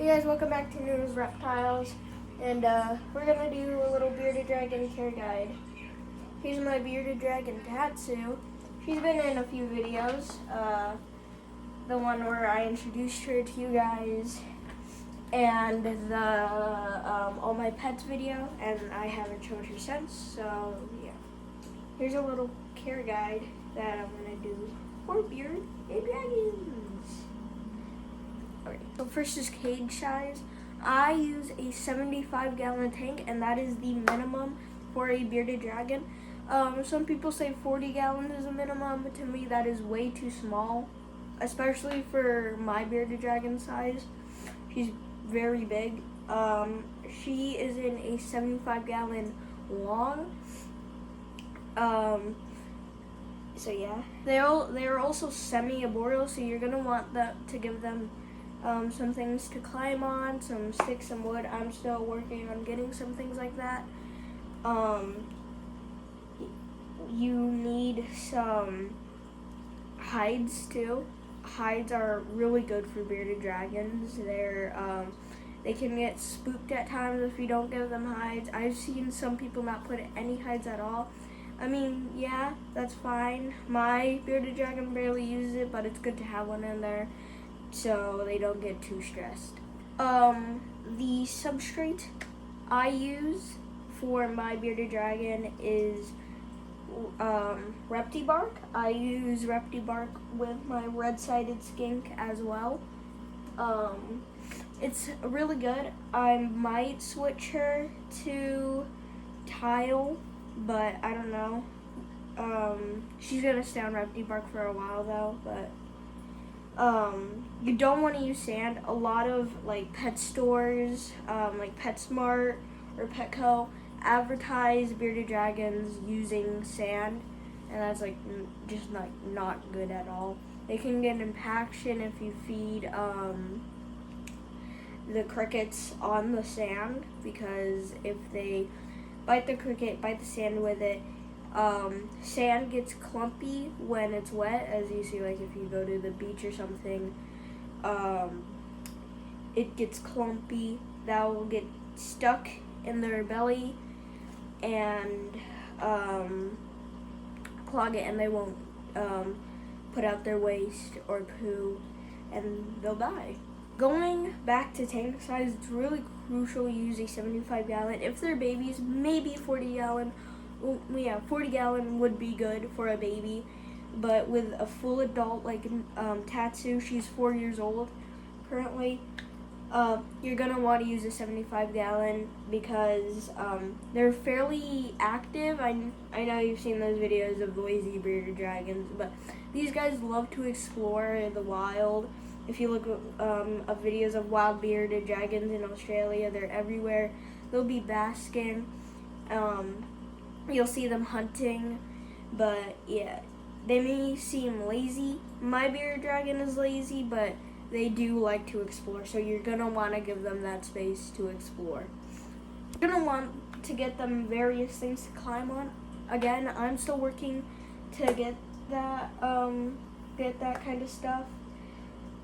Hey guys, welcome back to News Reptiles, and we're gonna do a little bearded dragon care guide. Here's my bearded dragon Tatsu. She's been in a few videos. The one where I introduced her to you guys, and the all my pets video, and I haven't showed her since. So yeah, here's a little care guide that I'm gonna do for bearded dragons. Okay, so first is cage size. I use a 75-gallon tank, and that is the minimum for a bearded dragon. Some people say 40 gallons is a minimum, but to me that is way too small, especially for my bearded dragon size. She's very big. She is in a 75-gallon long. So yeah, they're also semi-arboreal, so you're gonna want to give them some things to climb on, some sticks, some wood. I'm still working on getting some things like that. You need some hides too. Hides are really good for bearded dragons. They can get spooked at times if you don't give them hides. I've seen some people not put any hides at all. I mean, yeah, that's fine. My bearded dragon barely uses it, but it's good to have one in there so they don't get too stressed. The substrate I use for my bearded dragon is Reptibark. I use Reptibark with my red-sided skink as well. It's really good. I might switch her to tile, but I don't know. She's gonna stay on Reptibark for a while though, but you don't want to use sand. A lot of like pet stores, like PetSmart or Petco, advertise bearded dragons using sand, and that's like just not good at all. They can get impaction if you feed the crickets on the sand, because if they bite the cricket, bite the sand with it, sand gets clumpy when it's wet, as you see, like if you go to the beach or something, it gets clumpy. That will get stuck in their belly and clog it, and they won't put out their waste or poo, and they'll die. Going back to tank size, it's really crucial you use a 75-gallon. If they're babies, maybe 40-gallon. Well, yeah, 40-gallon would be good for a baby, but with a full adult like Tatsu, she's 4 years old currently, you're gonna want to use a 75-gallon because they're fairly active. I know you've seen those videos of lazy bearded dragons, but these guys love to explore the wild. If you look at videos of wild bearded dragons in Australia, they're everywhere. They'll be basking. You'll see them hunting, but yeah, they may seem lazy. My bearded dragon is lazy, but they do like to explore, so you're gonna want to give them that space to explore. You're gonna want to get them various things to climb on. Again, I'm still working to get that kind of stuff.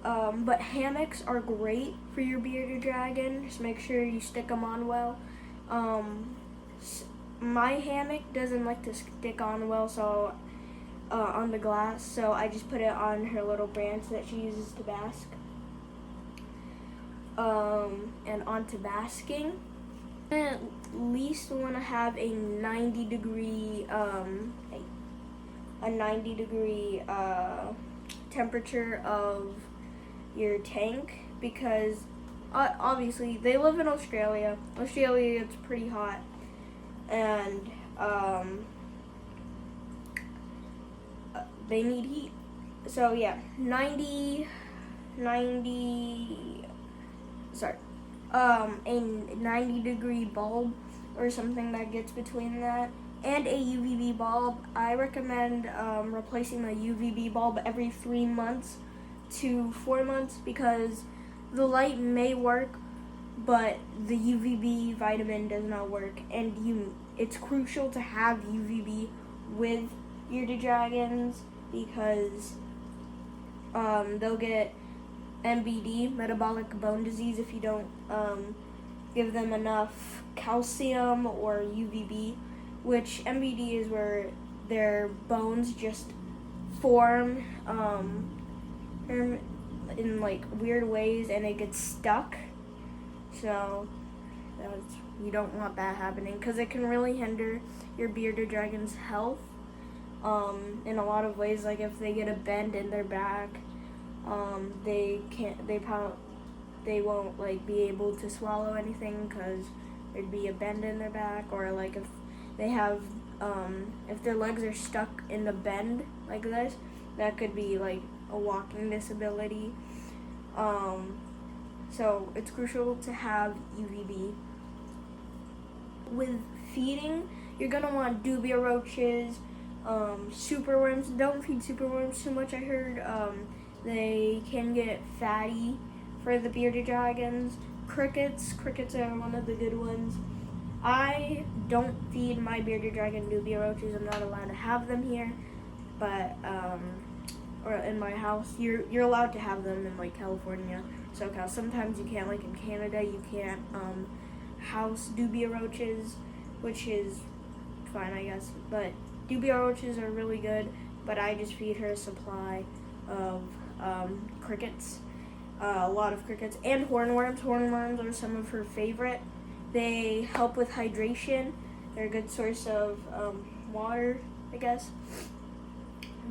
But hammocks are great for your bearded dragon. Just make sure you stick them on well. My hammock doesn't like to stick on well, so on the glass, so I just put it on her little branch that she uses to bask. And onto basking, at least want to have a 90-degree temperature of your tank, because obviously they live in Australia. Australia, it's pretty hot, and they need heat. So yeah, a 90-degree bulb or something that gets between that, and a UVB bulb. I recommend replacing the UVB bulb every 3 months to 4 months, because the light may work, but the UVB vitamin does not work, and it's crucial to have UVB with bearded dragons, because they'll get MBD, metabolic bone disease, if you don't give them enough calcium or UVB, which MBD is where their bones just form in like weird ways and it gets stuck. So you don't want that happening because it can really hinder your bearded dragon's health in a lot of ways. Like if they get a bend in their back, they won't like be able to swallow anything because there'd be a bend in their back, or like if they have if their legs are stuck in the bend like this, that could be like a walking disability. So it's crucial to have UVB. With feeding, you're gonna want dubia roaches, superworms. Don't feed superworms too much. I heard they can get fatty for the bearded dragons. Crickets are one of the good ones. I don't feed my bearded dragon dubia roaches. I'm not allowed to have them here, but or in my house. You're allowed to have them in like California, SoCal. Sometimes you can't, like in Canada, you can't house dubia roaches, which is fine, I guess. But dubia roaches are really good, but I just feed her a supply of crickets, a lot of crickets, and hornworms. Hornworms are some of her favorite. They help with hydration. They're a good source of water, I guess.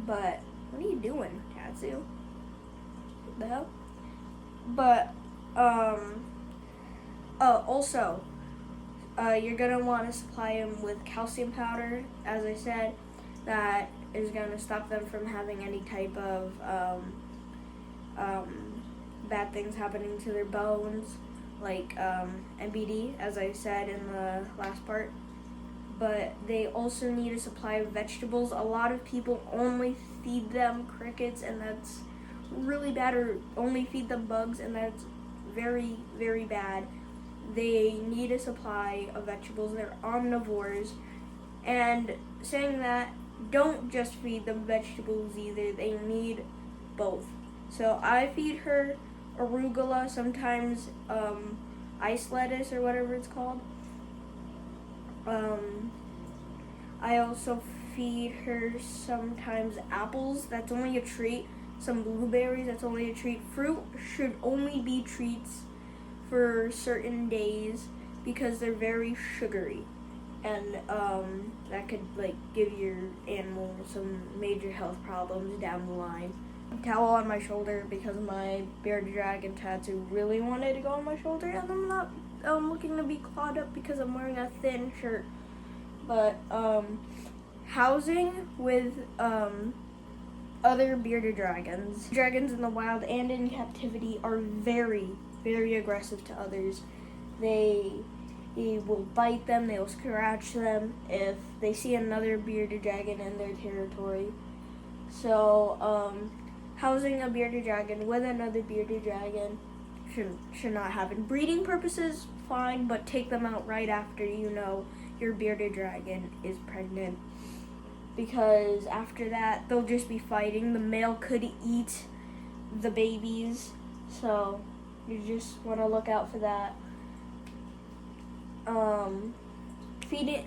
But what are you doing, Tatsu? What the hell? But also, you're gonna want to supply them with calcium powder, as I said. That is gonna stop them from having any type of bad things happening to their bones, like MBD, as I said in the last part. But they also need a supply of vegetables. A lot of people only feed them crickets, and that's really bad, or only feed them bugs, and that's very, very bad. They need a supply of vegetables. They're omnivores. And saying that, don't just feed them vegetables either. They need both. So I feed her arugula, sometimes ice lettuce or whatever it's called. I also feed her sometimes apples. That's only a treat. Some blueberries. That's only a treat. Fruit should only be treats for certain days because they're very sugary, and that could like give your animal some major health problems down the line. Towel on my shoulder because my bearded dragon Tatsu really wanted to go on my shoulder, and I'm not looking to be clawed up because I'm wearing a thin shirt. But housing with other bearded dragons. Dragons in the wild and in captivity are very, very aggressive to others. They will bite them, they will scratch them if they see another bearded dragon in their territory. So housing a bearded dragon with another bearded dragon should not happen. Breeding purposes, fine, but take them out right after you know your bearded dragon is pregnant, because after that they'll just be fighting. The male could eat the babies, so you just want to look out for that. Feeding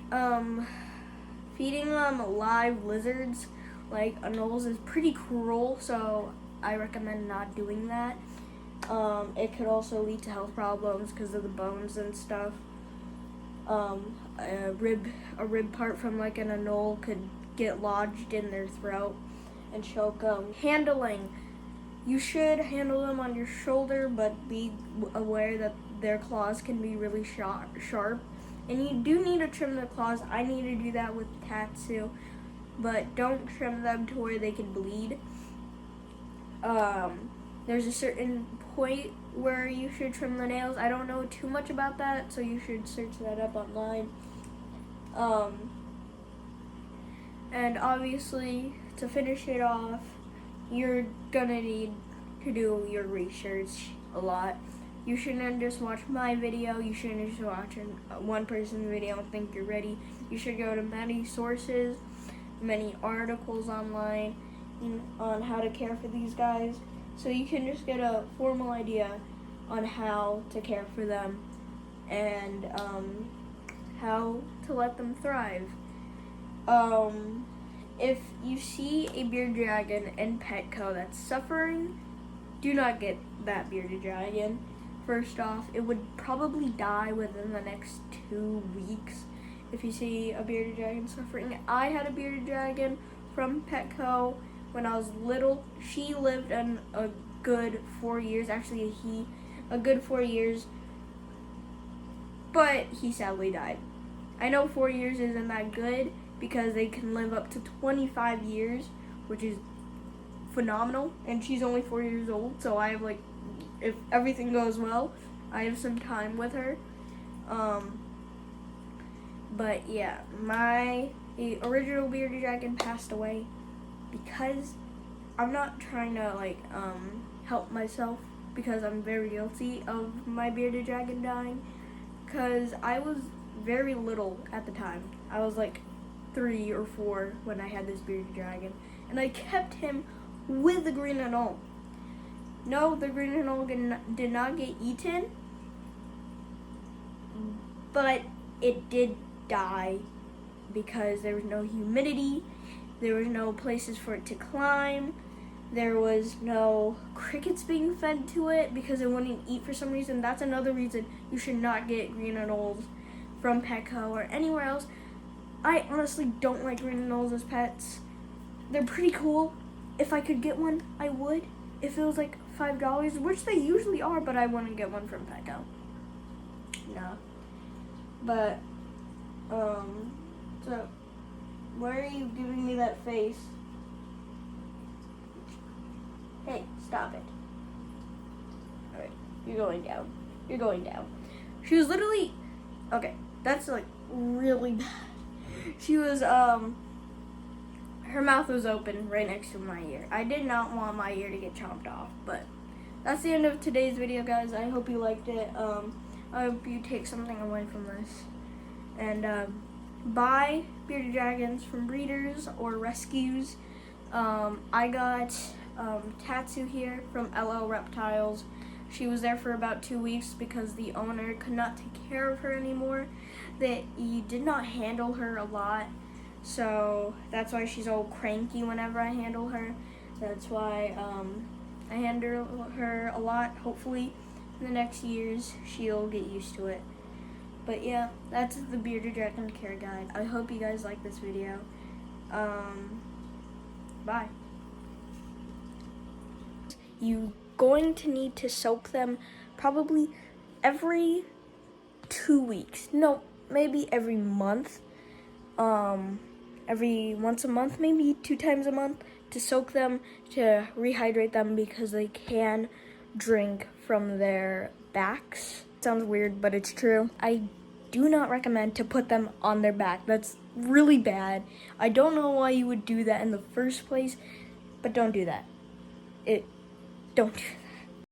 live lizards like anoles is pretty cruel, so I recommend not doing that. It could also lead to health problems because of the bones and stuff. A rib part from like an anole could get lodged in their throat and choke them. Handling. You should handle them on your shoulder, but be aware that their claws can be really sharp. And you do need to trim their claws. I need to do that with Tatsu, but don't trim them to where they can bleed. There's a certain point where you should trim the nails. I don't know too much about that, so you should search that up online. And obviously, to finish it off, you're gonna need to do your research a lot. You shouldn't just watch my video. You shouldn't just watch one person's video and think you're ready. You should go to many sources, many articles online on how to care for these guys. so you can just get a formal idea on how to care for them and how to let them thrive. If you see a bearded dragon in Petco that's suffering, do not get that bearded dragon. First off, it would probably die within the next 2 weeks if you see a bearded dragon suffering. I had a bearded dragon from Petco when I was little. She lived in a good 4 years, actually a good 4 years, but he sadly died. I know 4 years isn't that good because they can live up to 25 years, which is phenomenal, and she's only 4 years old, so I have like, if everything goes well, I have some time with her. But yeah, my original bearded dragon passed away because I'm not trying to like help myself, because I'm very guilty of my bearded dragon dying, because I was very little at the time. I was like 3 or 4 when I had this bearded dragon, and I kept him with the green anole. No, the green anole did not get eaten, but it did die because there was no humidity, there was no places for it to climb, there was no crickets being fed to it because it wouldn't eat for some reason. That's another reason you should not get green anoles from Petco or anywhere else. I honestly don't like green anoles as pets. They're pretty cool. If I could get one, I would. If it was like $5, which they usually are, but I wouldn't get one from Petco. No. But, so, why are you giving me that face? Hey, stop it. Alright, you're going down. You're going down. She was literally, okay, that's like really bad. She was, her mouth was open right next to my ear. I did not want my ear to get chomped off, but that's the end of today's video, guys. I hope you liked it. I hope you take something away from this. And buy bearded dragons from breeders or rescues. I got Tatsu here from LL Reptiles. She was there for about 2 weeks because the owner could not take care of her anymore. He did not handle her a lot. So that's why she's all cranky whenever I handle her. That's why I handle her a lot. Hopefully in the next years she'll get used to it. But yeah, that's the bearded dragon care guide. I hope you guys like this video. Bye. You're going to need to soak them probably every 2 weeks. No, maybe every month. Every once a month, maybe 2 times a month, to soak them, to rehydrate them, because they can drink from their backs. Sounds weird, but it's true. I do not recommend to put them on their back. That's really bad. I don't know why you would do that in the first place, but don't do that. Don't do that.